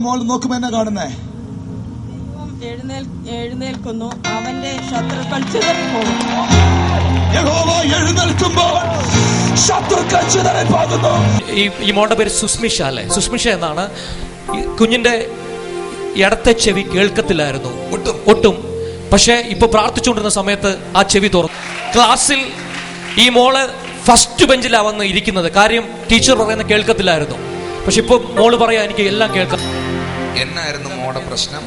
മോൾ നോക്കുമ്പോ എന്നാ കാണുന്നേ? എഴുന്നേൽക്കുന്നു, അവന്റെ ശത്രുക്കൾ ചിതറിപ്പോകും. യഹോവ എഴുന്നേൽക്കുമ്പോൾ ശത്രുക്കൾ ചിതറിപ്പോകുന്നു. ഈ മോളുടെ പേര് സുസ്മിഷ അല്ലേ? സുസ്മിഷ എന്നാണ്. കുഞ്ഞിന്റെ ഇടത്തെ ചെവി കേൾക്കത്തില്ലായിരുന്നു ഒട്ടും. പക്ഷെ ഇപ്പൊ പ്രാർത്ഥിച്ചുകൊണ്ടിരുന്ന സമയത്ത് ആ ചെവി തുറന്നു. ക്ലാസ്സിൽ ഈ മോള് ഫസ്റ്റ് ബെഞ്ചിലാണ് വന്ന് ഇരിക്കുന്നത്. കാര്യം ടീച്ചർ പറയുന്ന കേൾക്കത്തില്ലായിരുന്നു. പക്ഷെ ഇപ്പൊ മോള് പറയാ എനിക്ക് എല്ലാം കേൾക്കാം. എന്നായിരുന്നു മോളുടെ പ്രശ്നം?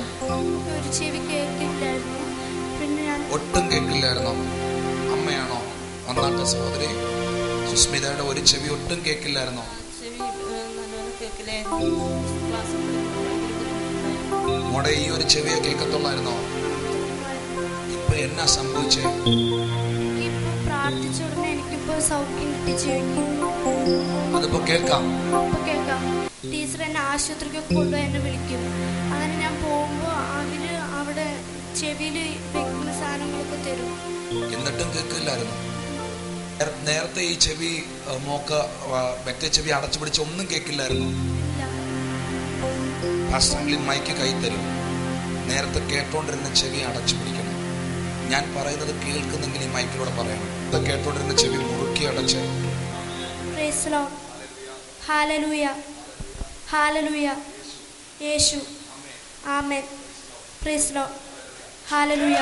ഒട്ടും കേൾക്കില്ലായിരുന്നോ? അമ്മയാണോ ഒന്നാമത്തെ സഹോദരി? സുസ്മിതയുടെ ഒരു ചെവി ഒട്ടും കേൾക്കില്ലായിരുന്നോ? മോടെ ഈ ഒരു ചെവിയെ കേൾക്കത്തുള്ളായിരുന്നോ? ഇപ്പൊ എന്നാ സംഭവിച്ചേ? അതിപ്പോ കേൾക്കാം. ടീച്ചർ എന്നെ ആശുപത്രിക്കൊക്കെ കൊണ്ടുപോയി എന്നെ വിളിക്കും. അങ്ങനെ ഞാൻ പോകുമ്പോൾ അവര് അവിടെ ചെവിയിൽ വെക്കുന്ന സാധനങ്ങളൊക്കെ തരും. എന്നിട്ടും കേൾക്കില്ലായിരുന്നു. നേരത്തെ ഈ ചെവി മോക്ക് മറ്റേ ചെവി അടച്ചു പിടിച്ച് ഒന്നും കേൾക്കില്ലായിരുന്നു. മൈക്ക് കൈ തരും. നേരത്തെ കേട്ടോണ്ടിരുന്ന ചെവി അടച്ചു പിടിക്കണം. ഞാൻ പറയുന്നത് കേൾക്കുന്നെങ്കിൽ ഈ മൈക്കിലൂടെ പറയണം. ഇത് കേട്ടോണ്ടിരുന്ന ചെവി മുറുക്കി അടച്ച് ഹല്ലേലൂയ ഹല്ലേലൂയ യേശു ആമേൻ പ്രൈസ് ലോർഡ് ഹല്ലേലൂയ.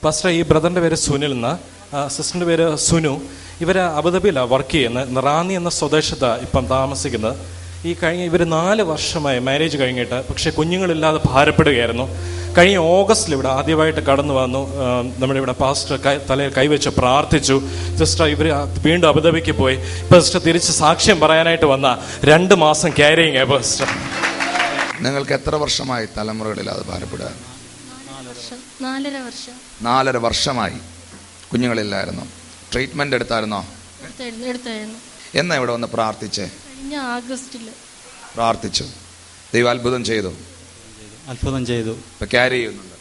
പാസ്റ്റർ, ഈ ബ്രദറിന്റെ പേര് സുനിൽ എന്ന, സിസ്റ്ററിന്റെ പേര് സുനു. ഇവര് അബുദാബിയിലാണ് വർക്ക് ചെയ്യുന്നത്. റാന്നി എന്ന സ്വദേശത്ത് ഇപ്പം താമസിക്കുന്നത്. ഇവർ 4 വർഷമായി മാരേജ് കഴിഞ്ഞിട്ട്, പക്ഷെ കുഞ്ഞുങ്ങളില്ലാതെ ഭാരപ്പെടുകയായിരുന്നു. കഴിഞ്ഞ ഓഗസ്റ്റിൽ ഇവിടെ ആദ്യമായിട്ട് കടന്നു വന്നു. നമ്മുടെ ഇവിടെ പാസ്റ്റർ തലയിൽ കൈവച്ച് പ്രാർത്ഥിച്ചു. സിസ്റ്റർ ഇവർ വീണ്ടും അബുദാബിക്ക് പോയി. സിസ്റ്റർ തിരിച്ച് സാക്ഷ്യം പറയാനായിട്ട് വന്ന 2 മാസം ക്യാരിങ് ആയി. പാസ്റ്റർ, നിങ്ങൾക്ക് എത്ര വർഷമായി തലമുറകളില്ലാതെ ഭാരപ്പെടുക? 4.5 വർഷമായി കുഞ്ഞുങ്ങളില്ലായിരുന്നു. ട്രീറ്റ്മെന്റ് എടുത്തായിരുന്നോ? എന്നാ ഇവിടെ വന്ന് പ്രാർത്ഥിച്ചേ? പ്രാർത്ഥിച്ചു. ദൈവം അത്ഭുതം ചെയ്തു. ഇപ്പൊ ക്യാരി ചെയ്യുന്നുണ്ട്.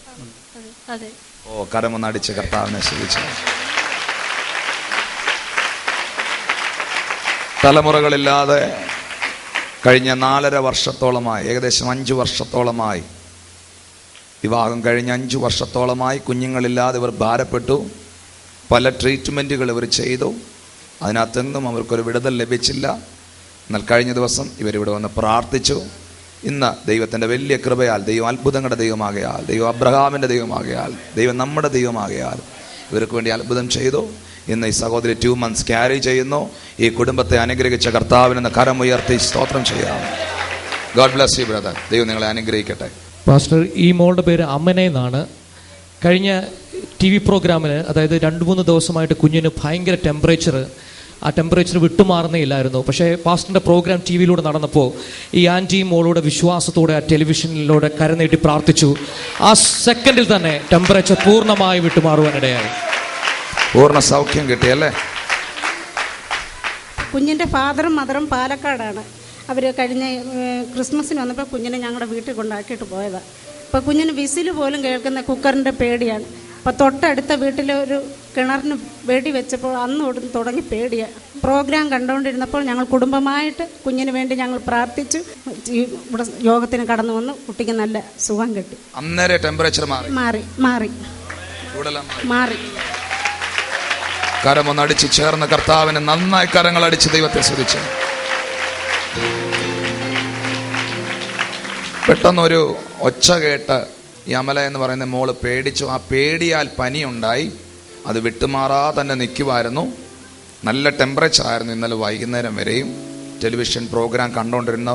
ഓ, കരമൊന്നടിച്ച് കർത്താവിനെ സ്തുതിച്ചു. തലമുറകളില്ലാതെ കഴിഞ്ഞ 4.5 വർഷത്തോളമായി, ഏകദേശം 5 വർഷത്തോളമായി, വിവാഹം കഴിഞ്ഞ 5 വർഷത്തോളമായി കുഞ്ഞുങ്ങളില്ലാതെ ഇവർ ഭാരപ്പെട്ടു. പല ട്രീറ്റ്മെൻറ്റുകൾ ഇവർ ചെയ്തു. അതിനകത്തൊന്നും അവർക്കൊരു വിടുതൽ ലഭിച്ചില്ല. എന്നാൽ കഴിഞ്ഞ ദിവസം ഇവരിവിടെ വന്ന് പ്രാർത്ഥിച്ചു. ഇന്ന് ദൈവത്തിൻ്റെ വലിയ കൃപയാൽ, ദൈവം അത്ഭുതങ്ങളുടെ ദൈവമാകയാൽ, ദൈവം അബ്രഹാമിൻ്റെ ദൈവമാകയാൽ, ദൈവം നമ്മുടെ ദൈവമാകയാൽ ഇവർക്ക് വേണ്ടി അത്ഭുതം ചെയ്തു. ഇന്ന് ഈ സഹോദരി 2 months ക്യാരി ചെയ്യുന്നു. ഈ കുടുംബത്തെ അനുഗ്രഹിച്ച കർത്താവിനെന്ന് കരമുയർത്തി സ്തോത്രം ചെയ്യാം. God bless you brother. ദൈവം നിങ്ങളെ അനുഗ്രഹിക്കട്ടെ. പാസ്റ്റർ, ഈ മോളുടെ പേര് അമ്മനെ എന്നാണ്. കഴിഞ്ഞ TV പ്രോഗ്രാമിന്, അതായത് 2-3 ദിവസമായിട്ട് കുഞ്ഞിന് ഭയങ്കര ആ ടെമ്പറേച്ചർ വിട്ടുമാറുന്നേയില്ലായിരുന്നു. പക്ഷേ പാസ്റ്ററിൻ്റെ പ്രോഗ്രാം TV-യിലൂടെ നടന്നപ്പോൾ ഈ ആൻറ്റി മോളോട് വിശ്വാസത്തോടെ ആ ടെലിവിഷനിലൂടെ കരനീട്ടി പ്രാർത്ഥിച്ചു. ആ സെക്കൻഡിൽ തന്നെ ടെമ്പറേച്ചർ പൂർണ്ണമായി വിട്ടുമാറുവാനിടയായി. പൂർണ്ണ സൗഖ്യം കിട്ടിയല്ലേ? കുഞ്ഞിൻ്റെ ഫാദറും മദറും പാലക്കാടാണ്. അവർ കഴിഞ്ഞ ക്രിസ്മസിന് വന്നപ്പോൾ കുഞ്ഞിനെ ഞങ്ങളുടെ വീട്ടിൽ കൊണ്ടാക്കിയിട്ട് പോയതാണ്. അപ്പോൾ കുഞ്ഞിന് വിസിൽ പോലും കേൾക്കുന്ന കുക്കറിൻ്റെ പേടിയാണ്. അപ്പോൾ തൊട്ടടുത്ത വീട്ടിലൊരു കിണറിന് വെടി വെച്ചപ്പോൾ അന്ന് തുടങ്ങി പേടിയാണ്. പ്രോഗ്രാം കണ്ടുകൊണ്ടിരുന്നപ്പോൾ ഞങ്ങൾ കുടുംബമായിട്ട് കുഞ്ഞിന് വേണ്ടി ഞങ്ങൾ പ്രാർത്ഥിച്ചു. ഇവിടെ യോഗത്തിന് കടന്നു വന്നു. കുട്ടിക്ക് നല്ല സുഖം കിട്ടി. അന്നേരം ടെമ്പറേച്ചർ മാറി. കരമൊന്നടിച്ച് ചേർന്ന് കർത്താവിന് നന്നായി കരങ്ങളടിച്ച് ദൈവത്തെ സ്തുതിച്ചു. പെട്ടെന്നൊരു ഒച്ച കേട്ട് ഈ അമല എന്ന് പറയുന്ന മോള് പേടിച്ചു. ആ പേടിയാൽ പനിയുണ്ടായി. അത് വിട്ടുമാറാതെ തന്നെ നിൽക്കുമായിരുന്നു. നല്ല ടെമ്പറേച്ചർ ആയിരുന്നു ഇന്നലെ വൈകുന്നേരം വരെയും. ടെലിവിഷൻ പ്രോഗ്രാം കണ്ടുകൊണ്ടിരുന്ന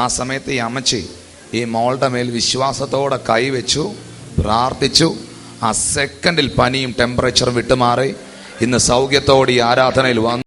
ആ സമയത്ത് ഈ അമ്മച്ചി ഈ മോളുടെ മേൽ വിശ്വാസത്തോടെ കൈവച്ചു പ്രാർത്ഥിച്ചു. ആ സെക്കൻഡിൽ പനിയും ടെമ്പറേച്ചർ വിട്ടുമാറി. ഇന്ന് സൗഖ്യത്തോടെ ഈ ആരാധനയിൽ വന്നു.